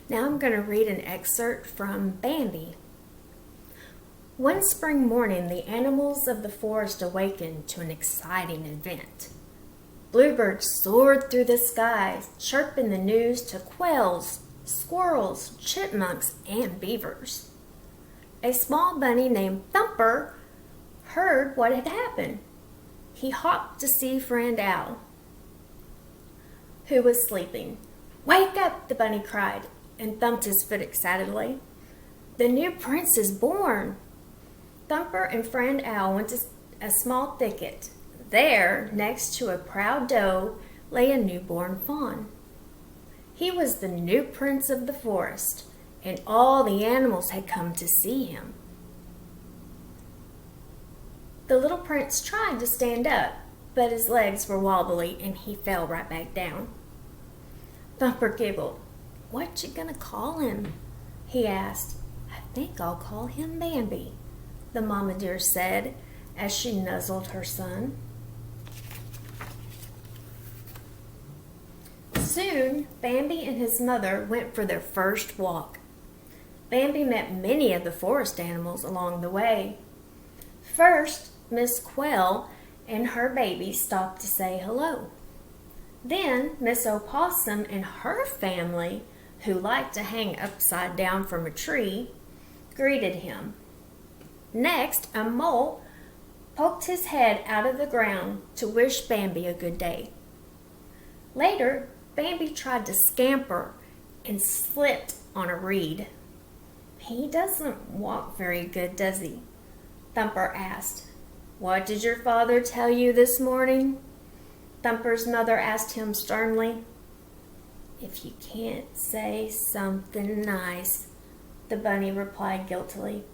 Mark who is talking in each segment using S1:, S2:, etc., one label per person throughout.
S1: Now I'm going to read an excerpt from Bambi. One spring morning, the animals of the forest awakened to an exciting event. Bluebirds soared through the sky, chirping the news to quails, squirrels, chipmunks, and beavers. A small bunny named Thumper heard what had happened. He hopped to see Friend Owl, who was sleeping. "Wake up!" the bunny cried, and thumped his foot excitedly. "The new prince is born!" Thumper and Friend Owl went to a small thicket. There, next to a proud doe, lay a newborn fawn. He was the new prince of the forest, and all the animals had come to see him. The little prince tried to stand up, but his legs were wobbly and he fell right back down. Thumper giggled. "What you gonna call him?" he asked. "I think I'll call him Bambi," the mama deer said as she nuzzled her son. Soon, Bambi and his mother went for their first walk. Bambi met many of the forest animals along the way. First, Miss Quail and her baby stopped to say hello. Then, Miss Opossum and her family, who liked to hang upside down from a tree, greeted him. Next, a mole poked his head out of the ground to wish Bambi a good day. Later, Bambi tried to scamper and slipped on a reed. "He doesn't walk very good, does he?" Thumper asked. "What did your father tell you this morning?" Thumper's mother asked him sternly. "If you can't say something nice," the bunny replied guiltily,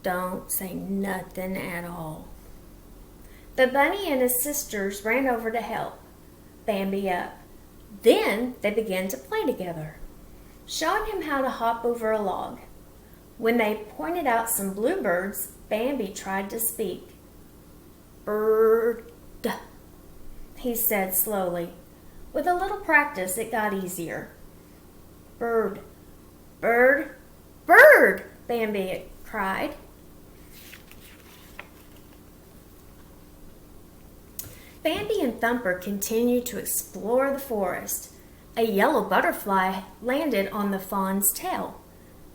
S1: "don't say nothing at all." The bunny and his sisters ran over to help Bambi up. Then they began to play together, showing him how to hop over a log. When they pointed out some bluebirds, Bambi tried to speak. "Bird," he said slowly. With a little practice, it got easier. "Bird, bird, bird," Bambi cried. Bambi and Thumper continued to explore the forest. A yellow butterfly landed on the fawn's tail.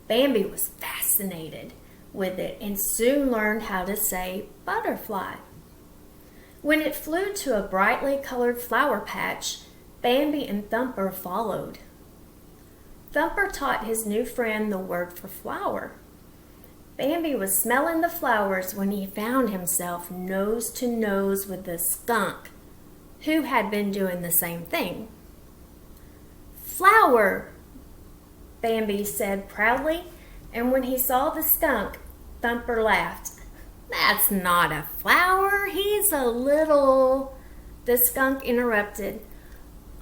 S1: Bambi was fascinated with it and soon learned how to say butterfly. When it flew to a brightly colored flower patch, Bambi and Thumper followed. Thumper taught his new friend the word for flower. Bambi was smelling the flowers when he found himself nose to nose with the skunk, who had been doing the same thing. "Flower," Bambi said proudly, and when he saw the skunk, Thumper laughed. "That's not a flower, he's a little—" The skunk interrupted.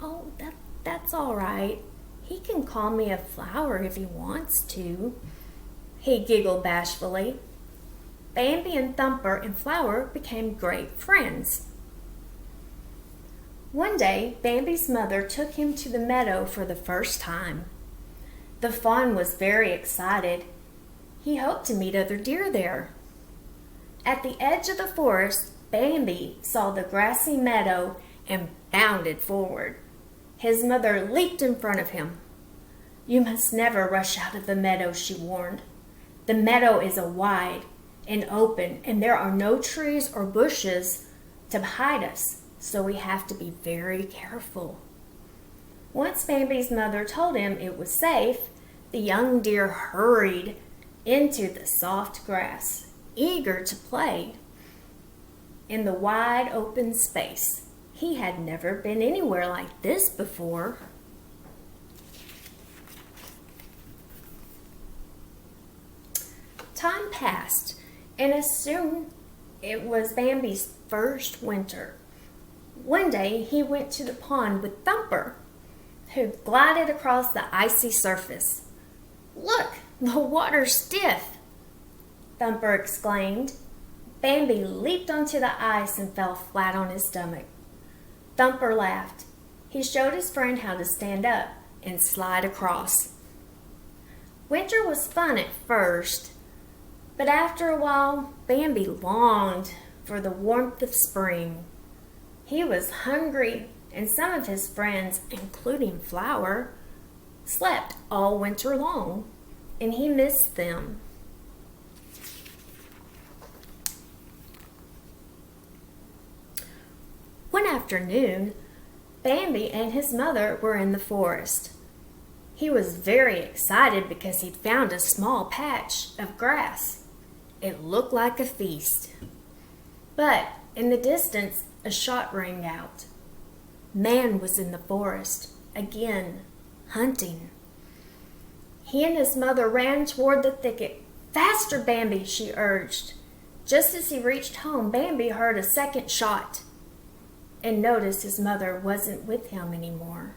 S1: "Oh, that's all right. He can call me a flower if he wants to," he giggled bashfully. Bambi and Thumper and Flower became great friends. One day, Bambi's mother took him to the meadow for the first time. The fawn was very excited. He hoped to meet other deer there. At the edge of the forest, Bambi saw the grassy meadow and bounded forward. His mother leaped in front of him. "You must never rush out of the meadow," she warned. "The meadow is wide and open, and there are no trees or bushes to hide us, so we have to be very careful." Once Bambi's mother told him it was safe, the young deer hurried into the soft grass, eager to play in the wide open space. He had never been anywhere like this before. Time passed, and as soon it was Bambi's first winter. One day he went to the pond with Thumper, who glided across the icy surface. "Look, the water's stiff," Thumper exclaimed. Bambi leaped onto the ice and fell flat on his stomach. Thumper laughed. He showed his friend how to stand up and slide across. Winter was fun at first, but after a while, Bambi longed for the warmth of spring. He was hungry, and some of his friends, including Flower, slept all winter long, and he missed them. One afternoon, Bambi and his mother were in the forest. He was very excited because he'd found a small patch of grass. It looked like a feast. But in the distance, a shot rang out. Man was in the forest, again, hunting. He and his mother ran toward the thicket. "Faster, Bambi," she urged. Just as he reached home, Bambi heard a second shot and noticed his mother wasn't with him anymore.